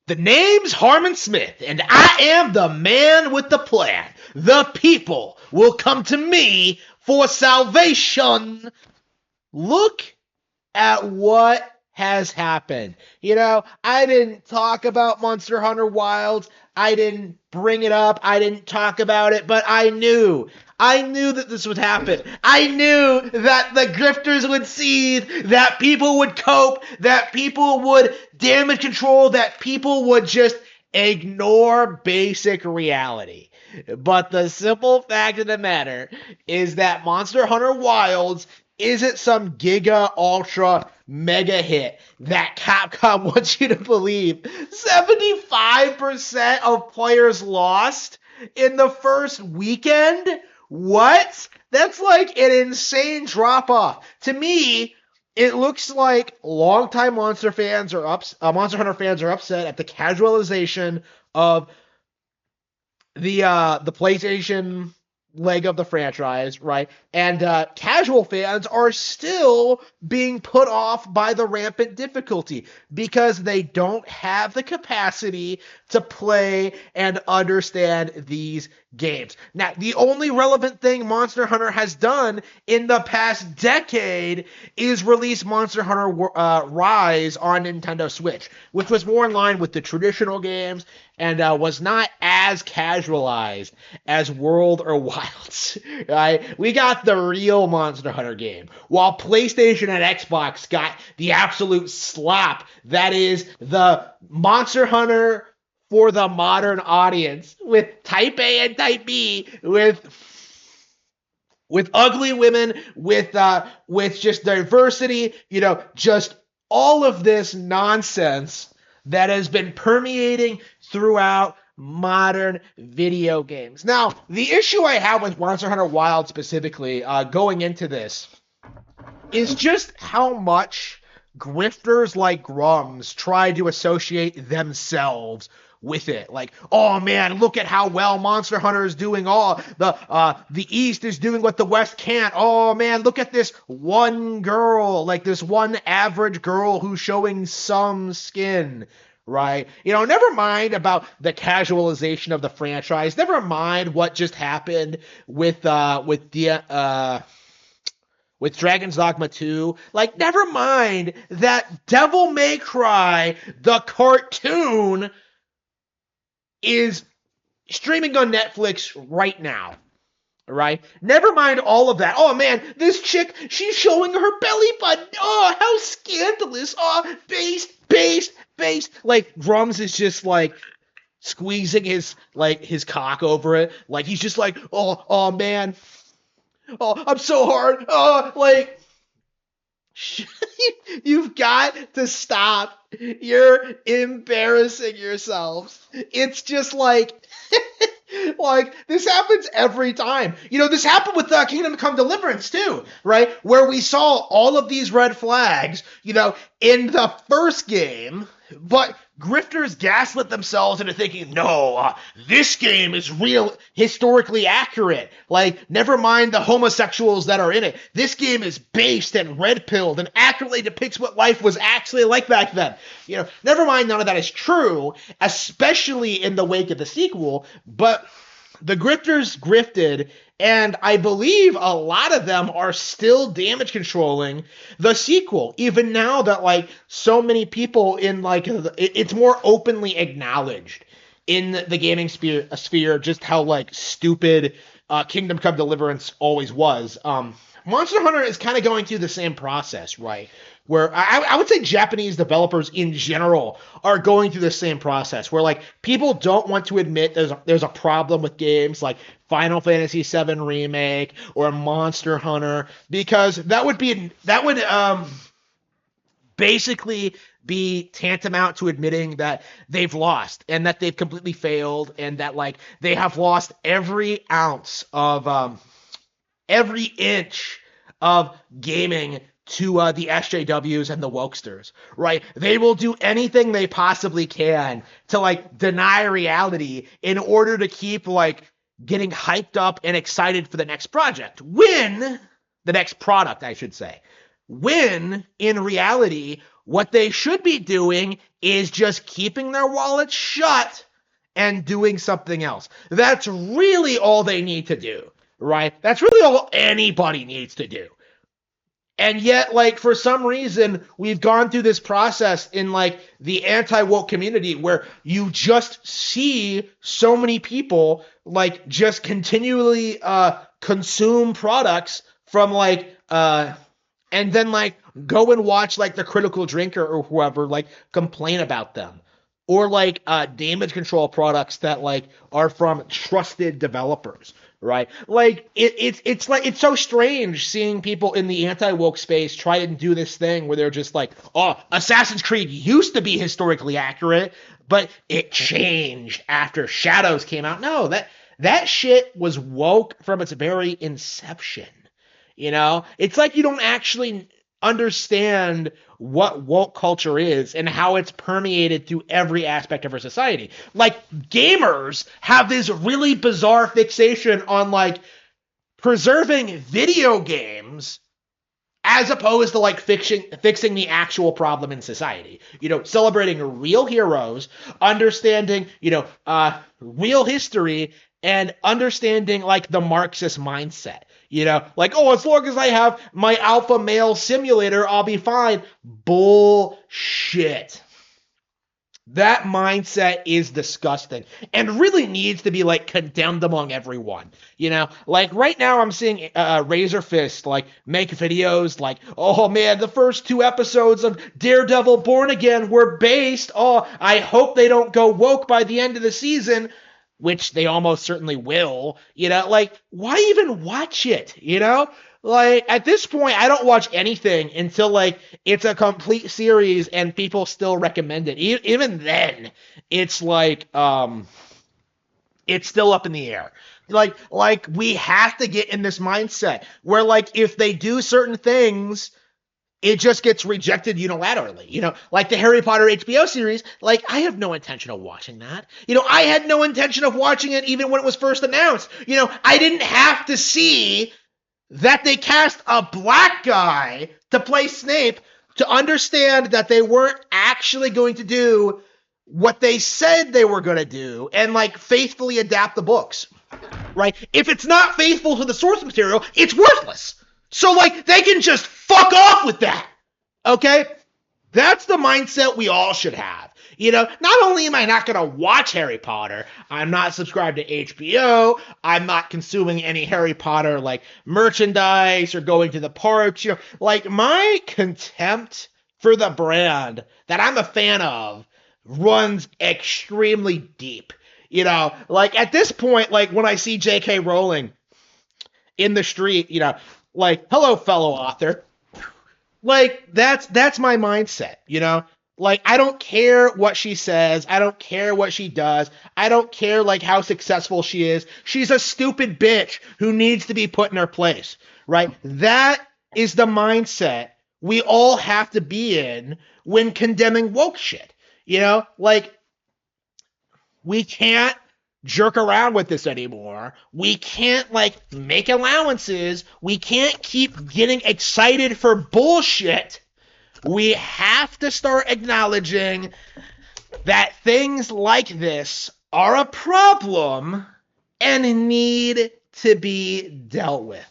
The name's Harmon Smith, and I am the man with the plan. The people will come to me for salvation. Look at what has happened. I didn't talk about Monster Hunter Wilds. I didn't bring it up. I didn't talk about it, but I knew that this would happen. I knew that the grifters would seethe, that people would cope, that people would damage control, that people would just ignore basic reality. But the simple fact of the matter is that Monster Hunter Wilds isn't some giga ultra mega hit that Capcom wants you to believe. 75% of players lost in the first weekend? What? That's like an insane drop off. To me, it looks like longtime Monster Hunter fans are upset at the casualization of the PlayStation leg of the franchise, right? And casual fans are still being put off by the rampant difficulty because they don't have the capacity to play and understand these games. Now, the only relevant thing Monster Hunter has done in the past decade is release Monster Hunter Rise on Nintendo Switch, which was more in line with the traditional games and was not as casualized as World or Wilds. Right? We got the real Monster Hunter game, while PlayStation and Xbox got the absolute slop that is the Monster Hunter for the modern audience, with Type A and Type B, with ugly women, with just diversity, just all of this nonsense that has been permeating throughout modern video games. Now, the issue I have with Monster Hunter Wild specifically, going into this, is just how much grifters like Grums try to associate themselves with it. Like, oh man, look at how well Monster Hunter is doing. The East is doing what the West can't. Oh man, look at this one girl, like this one average girl who's showing some skin. Right? Never mind about the casualization of the franchise. Never mind what just happened with Dragon's Dogma 2. Like, never mind that Devil May Cry, the cartoon, is streaming on Netflix right now. Right? Never mind all of that. Oh man, this chick, she's showing her belly button. Oh, how scandalous. Oh, based. Like, Grums is just like squeezing his cock over it. Like, he's just like, oh man. Oh, I'm so hard. Oh, like, you've got to stop. You're embarrassing yourselves. It's just like, like, this happens every time. This happened with Kingdom Come Deliverance too, right? Where we saw all of these red flags, in the first game, but grifters gaslit themselves into thinking, no, this game is real, historically accurate. Like, never mind the homosexuals that are in it. This game is based and red-pilled and accurately depicts what life was actually like back then. Never mind none of that is true, especially in the wake of the sequel, but the grifters grifted, and I believe a lot of them are still damage controlling the sequel, even now that, so many people in, it's more openly acknowledged in the gaming sphere just how, stupid Kingdom Come Deliverance always was. Monster Hunter is kind of going through the same process, right? Where I would say Japanese developers in general are going through the same process, where people don't want to admit there's a problem with games like Final Fantasy VII Remake or Monster Hunter, because that would basically be tantamount to admitting that they've lost and that they've completely failed and that they have lost every ounce of every inch of gaming to the SJWs and the wokesters, right? They will do anything they possibly can to deny reality in order to keep getting hyped up and excited for the next project. The next product, I should say. when in reality, what they should be doing is just keeping their wallets shut and doing something else. That's really all they need to do, right? That's really all anybody needs to do. And yet, like, for some reason, we've gone through this process in, like, the anti-woke community where you just see so many people, like, just continually consume products from, like, and then, like, go and watch, like, the Critical Drinker or whoever, like, complain about them. Or, like, damage control products that, like, are from trusted developers, right? Like, it's like, it's so strange seeing people in the anti-woke space try and do this thing where they're just like, oh, Assassin's Creed used to be historically accurate, but it changed after Shadows came out. No, that shit was woke from its very inception. You know, it's like you don't actually understand what woke culture is and how it's permeated through every aspect of our society. Like, gamers have this really bizarre fixation on, like, preserving video games as opposed to, like, fixing the actual problem in society. You know, celebrating real heroes, understanding, real history, and understanding, like, the Marxist mindset. You know, like, oh, as long as I have my alpha male simulator, I'll be fine. Bullshit. That mindset is disgusting and really needs to be, like, condemned among everyone. You know, like, right now I'm seeing Razor Fist, like, make videos like, oh man, the first 2 episodes of Daredevil Born Again were based. Oh, I hope they don't go woke by the end of the season, which they almost certainly will. You know, like, why even watch it? You know? Like, at this point, I don't watch anything until, like, it's a complete series and people still recommend it. Even then, it's like, it's still up in the air. Like we have to get in this mindset where, like, if they do certain things, it just gets rejected unilaterally. You know, like the Harry Potter HBO series, like, I have no intention of watching that. You know, I had no intention of watching it even when it was first announced. You know, I didn't have to see that they cast a black guy to play Snape to understand that they weren't actually going to do what they said they were going to do and, like, faithfully adapt the books, right? If it's not faithful to the source material, it's worthless. So, like, they can just fuck off with that, okay? That's the mindset we all should have. You know, not only am I not going to watch Harry Potter, I'm not subscribed to HBO, I'm not consuming any Harry Potter, like, merchandise or going to the parks. You know, like, my contempt for the brand that I'm a fan of runs extremely deep. You know, like, at this point, like, when I see J.K. Rowling in the street, you know, like, hello, fellow author. Like, that's my mindset, you know? Like, I don't care what she says. I don't care what she does. I don't care, like, how successful she is. She's a stupid bitch who needs to be put in her place, right? That is the mindset we all have to be in when condemning woke shit, you know? Like, we can't jerk around with this anymore. We can't, like, make allowances. We can't keep getting excited for bullshit. We have to start acknowledging that things like this are a problem and need to be dealt with.